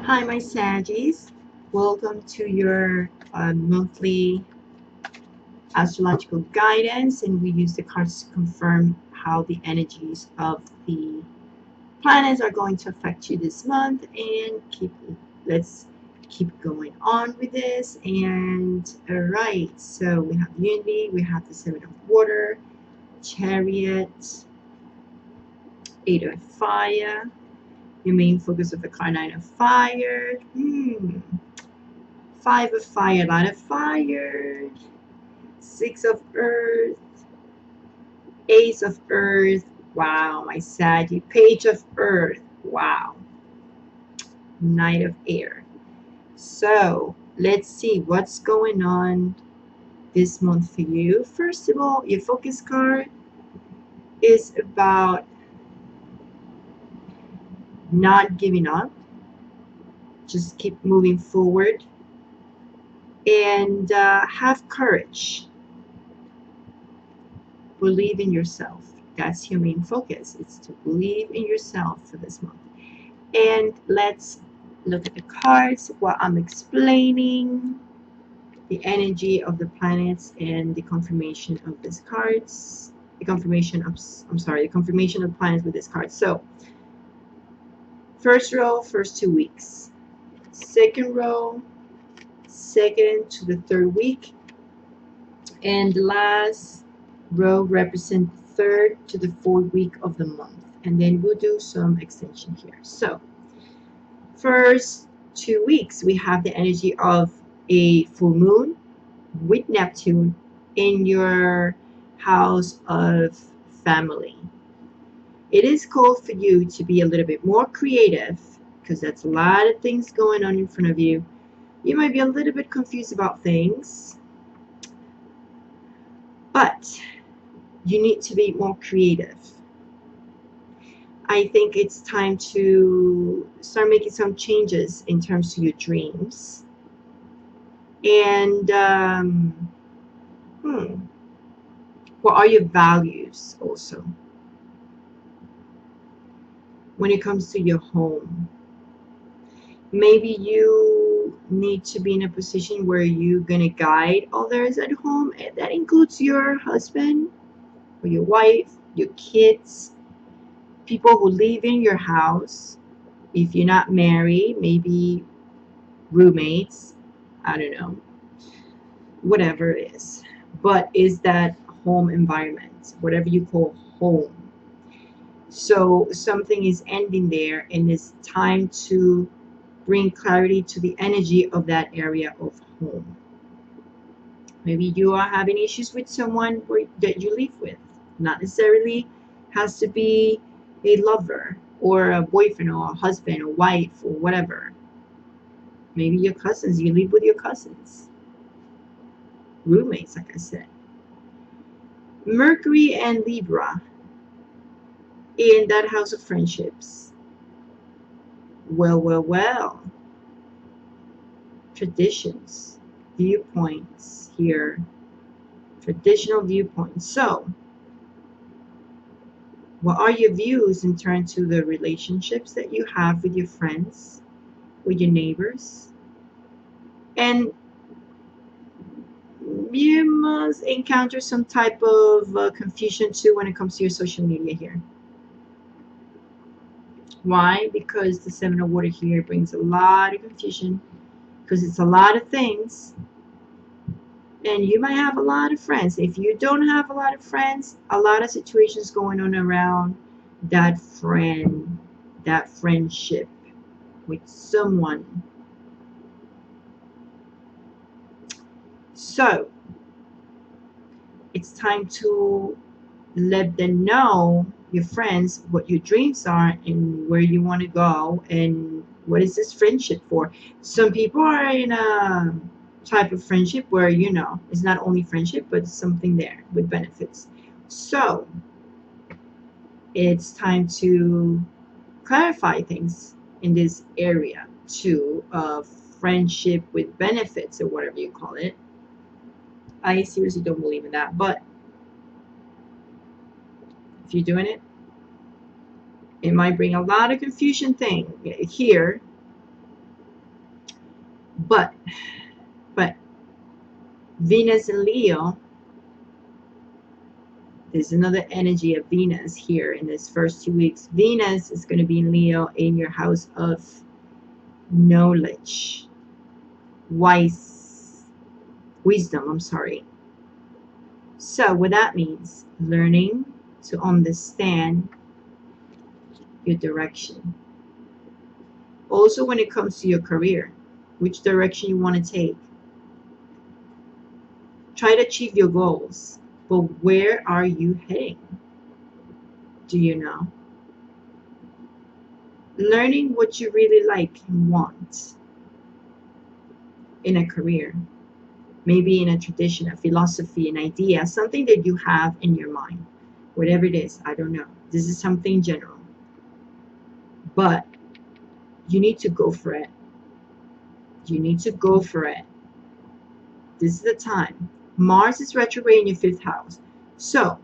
Hi, my Saggies. Welcome to your monthly astrological guidance, and we use the cards to confirm how the energies of the planets are going to affect you this month. And let's keep going on with this. And all right, so we have Unity, we have the Seven of Water, Chariot, Eight of Fire. Your main focus of the card Nine of Fire. Five of Fire, Nine of Fire, Six of Earth, Ace of Earth. Wow, my Saggy. Page of Earth. Wow. Knight of Air. So let's see what's going on this month for you. First of all, your focus card is about not giving up. Just keep moving forward and have courage. Believe in yourself. That's your main focus. It's to believe in yourself for this month. And let's look at the cards, what I'm explaining, the energy of the planets, and the confirmation of these cards. The confirmation of, the confirmation of planets with this card. So, first row, first 2 weeks. Second row, second to the third week. And the last row represents third to the fourth week of the month. And then we'll do some extension here. So, first 2 weeks, we have the energy of a full moon with Neptune in your house of family. It is called for you to be a little bit more creative because that's a lot of things going on in front of you. You might be a little bit confused about things, but you need to be more creative. I think it's time to start making some changes in terms of your dreams. And what are your values also when it comes to your home? Maybe you need to be in a position where you're going to guide others at home. And that includes your husband or your wife, your kids, people who live in your house. If you're not married, maybe roommates, I don't know, whatever it is. But is that home environment, whatever you call home. So something is ending there, and it's time to bring clarity to the energy of that area of home. Maybe you are having issues with someone that you live with. Not necessarily has to be a lover or a boyfriend or a husband or wife or whatever. Maybe your cousins, you live with your cousins. Roommates, like I said. Mercury and Libra in that house of friendships. Well. Traditions, viewpoints here. Traditional viewpoints. So, what are your views in terms to the relationships that you have with your friends, with your neighbors? And you must encounter some type of confusion too when it comes to your social media here. Why? Because the Seven of Water here brings a lot of confusion because it's a lot of things. And you might have a lot of friends. If you don't have a lot of friends, a lot of situations going on around that friend, that friendship with someone. So it's time to let them know, your friends, what your dreams are and where you want to go and what is this friendship for. Some people are in a type of friendship where, it's not only friendship, but something there with benefits. So it's time to clarify things in this area too, of friendship with benefits or whatever you call it. I seriously don't believe in that, but if you're doing it, it might bring a lot of confusion thing here. But Venus in Leo, there's another energy of Venus here in this first 2 weeks. Venus is going to be in Leo in your house of knowledge, wisdom, I'm sorry. So what that means, learning to understand your direction. Also when it comes to your career, which direction you want to take. Try to achieve your goals, but where are you heading? Do you know? Learning what you really like and want in a career, maybe in a tradition, a philosophy, an idea, something that you have in your mind, whatever it is, I don't know. This is something general, but you need to go for it. You need to go for it. This is the time. Mars is retrograde in your 5th house. So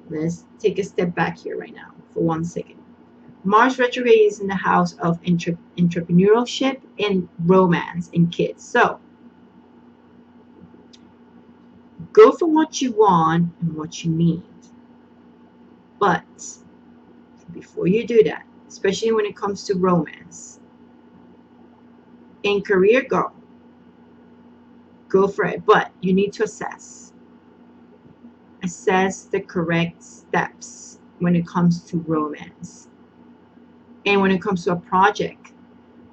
let's take a step back here right now for 1 second. Mars retrograde is in the house of entrepreneurship and romance and kids. So go for what you want and what you need. But before you do that, especially when it comes to romance and career, go for it. But you need to assess the correct steps when it comes to romance. And when it comes to a project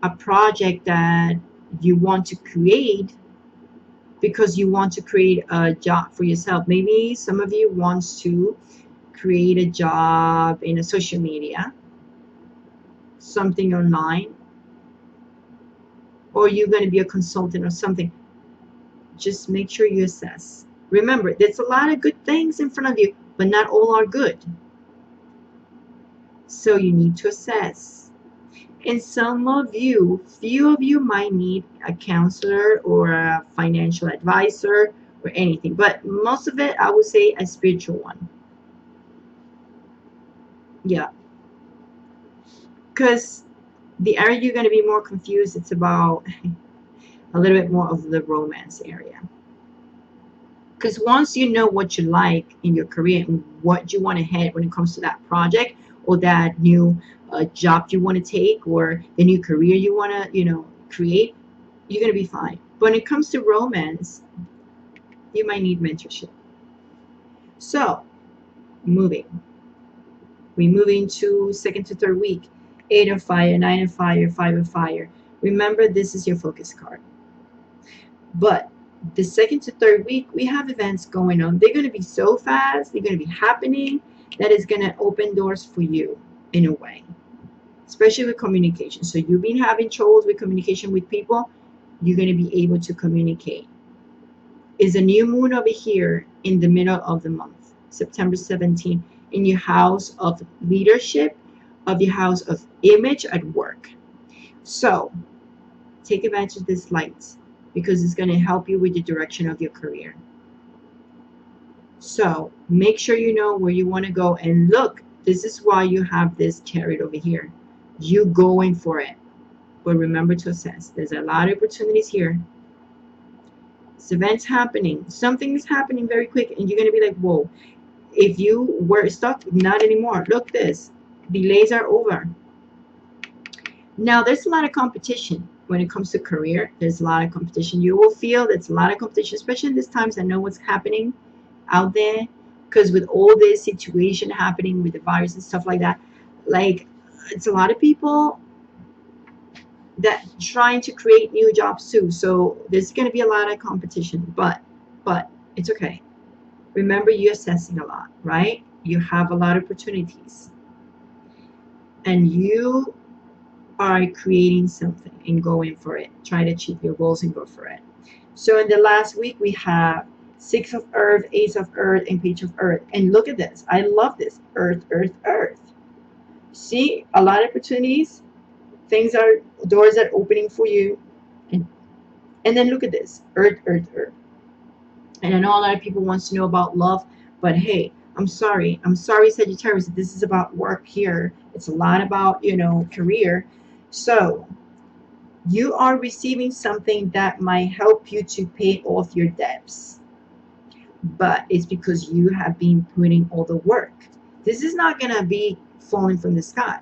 that you want to create because you want to create a job for yourself. Maybe some of you wants to create a job in a social media, something online, or you're going to be a consultant or something. Just make sure you assess. Remember, there's a lot of good things in front of you, but not all are good. So you need to assess. And few of you might need a counselor or a financial advisor or anything, but most of it, I would say a spiritual one. Yeah. Because the area you're going to be more confused, it's about a little bit more of the romance area. Because once you know what you like in your career and what you want to head when it comes to that project or that new job you want to take or the new career you want to, create, you're going to be fine. But when it comes to romance, you might need mentorship. So, we move into 2nd to 3rd week. 8 of fire, 9 of fire, 5 of fire. Remember, this is your focus card. But the 2nd to 3rd week, we have events going on. They're going to be so fast. They're going to be happening. That is going to open doors for you in a way, especially with communication. So you've been having troubles with communication with people. You're going to be able to communicate. Is a new moon over here in the middle of the month, September 17th, in your house of leadership, of your house of image at work. So take advantage of this light because it's going to help you with the direction of your career. So make sure you know where you want to go. And look, this is why you have this carried over here. You going for it. But remember to assess. There's a lot of opportunities here. This event's happening. Something is happening very quick. And you're going to be like, whoa. If you were stuck, not anymore. Look this. Delays are over. Now, there's a lot of competition when it comes to career. There's a lot of competition. You will feel there's a lot of competition, especially in these times. I know what's happening out there because with all this situation happening with the virus and stuff like that, like it's a lot of people that trying to create new jobs too. So there's going to be a lot of competition, but it's okay. Remember, you're assessing a lot, right? You have a lot of opportunities and you are creating something and going for it. Try to achieve your goals and go for it. So in the last week, we have 6 of Earth, Ace of Earth, and Page of Earth. And look at this. I love this. Earth, Earth, Earth. See, a lot of opportunities. Doors are opening for you. And then look at this. Earth, Earth, Earth. And I know a lot of people wants to know about love, but hey, I'm sorry, Sagittarius. This is about work here. It's a lot about, career. So You are receiving something that might help you to pay off your debts, but it's because you have been putting all the work. This is not going to be falling from the sky.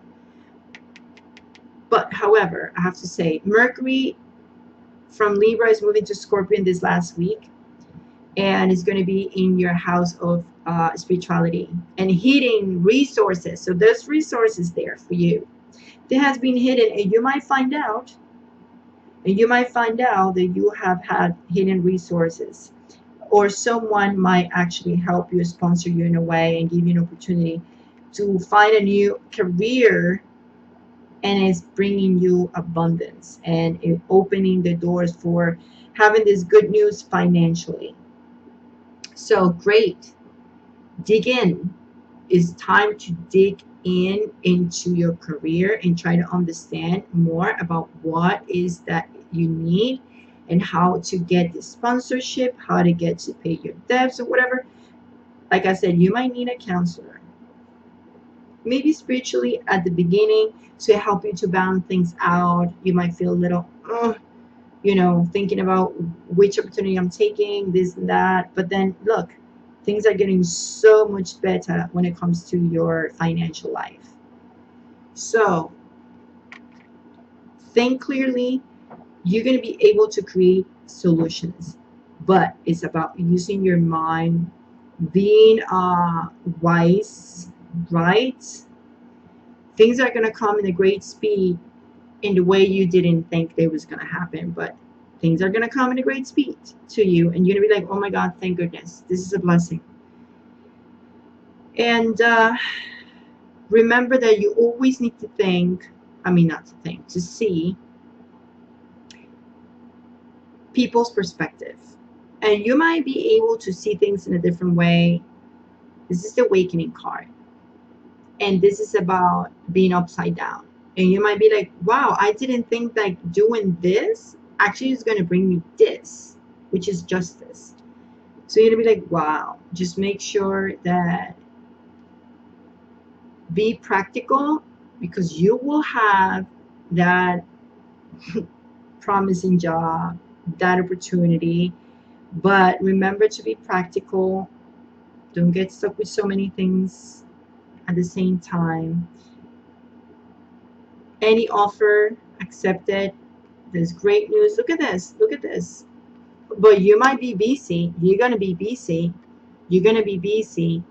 But however, I have to say, Mercury from Libra is moving to Scorpion this last week, and it's going to be in your house of spirituality and hidden resources. So there's resources there for you that has been hidden, and you might find out that you have had hidden resources, or someone might actually help you, sponsor you in a way, and give you an opportunity to find a new career, and it's bringing you abundance and opening the doors for having this good news financially. So great. Dig in. It's time to dig in into your career and try to understand more about what is that you need and how to get the sponsorship, how to get to pay your debts or whatever. Like I said, you might need a counselor, maybe spiritually at the beginning, to help you to balance things out. You might feel a little thinking about which opportunity I'm taking, this and that. But then look, things are getting so much better when it comes to your financial life. So think clearly. You're going to be able to create solutions, but it's about using your mind, being wise, right? Things are going to come in a great speed in the way you didn't think they was going to happen, but things are going to come in a great speed to you, and you're going to be like, oh my God, thank goodness, this is a blessing. And remember that you always need to to see people's perspective, and you might be able to see things in a different way. This is the awakening card, and this is about being upside down. And you might be like, wow, I didn't think that doing this actually is going to bring me this, which is justice. So you're going to be like, wow. Just make sure that be practical, because you will have that promising job, that opportunity. But remember to be practical. Don't get stuck with so many things at the same time. Any offer, accept it. There's great news. Look at this. Look at this. But you might be busy. You're going to be busy. You're going to be busy.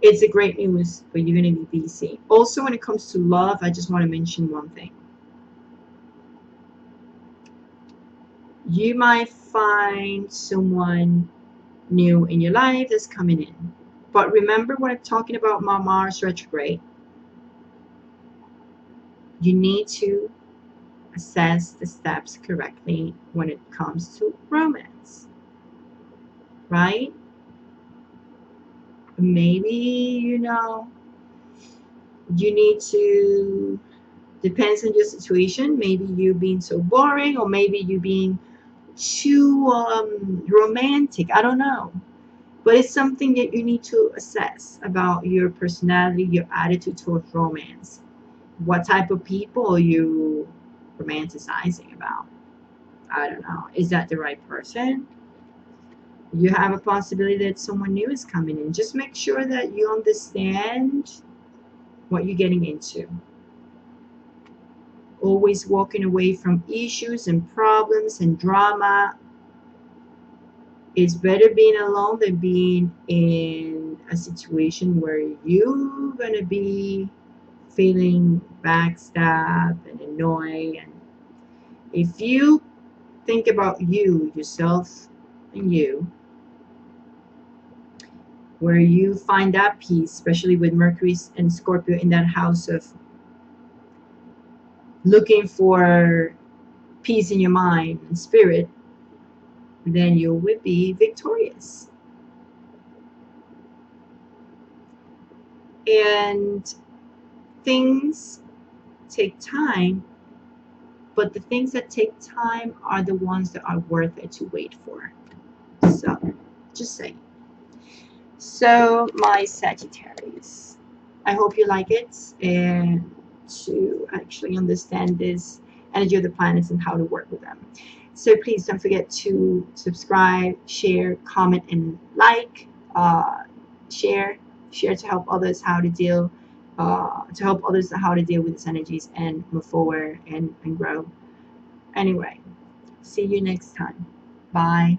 It's a great news, but you're going to be busy. Also, when it comes to love, I just want to mention one thing. You might find someone new in your life that's coming in. But remember when I'm talking about Mars retrograde, you need to assess the steps correctly when it comes to romance, right? Maybe, you need to, depends on your situation. Maybe you being so boring, or maybe you being too romantic. I don't know. But it's something that you need to assess about your personality, your attitude towards romance. What type of people are you romanticizing about? I don't know. Is that the right person? You have a possibility that someone new is coming in. Just make sure that you understand what you're getting into. Always walking away from issues and problems and drama. It's better being alone than being in a situation where you're going to be feeling backstabbed and annoyed. And if you think about you, yourself, and you, where you find that peace, especially with Mercury and Scorpio in that house of looking for peace in your mind and spirit, then you will be victorious. And things take time, but the things that take time are the ones that are worth it to wait for. So, just saying. So, my Sagittarius, I hope you like it, and to actually understand this energy of the planets and how to work with them. So please don't forget to subscribe, share, comment, and like. Share to help others how to deal with these energies and move forward and grow. Anyway, see you next time. Bye.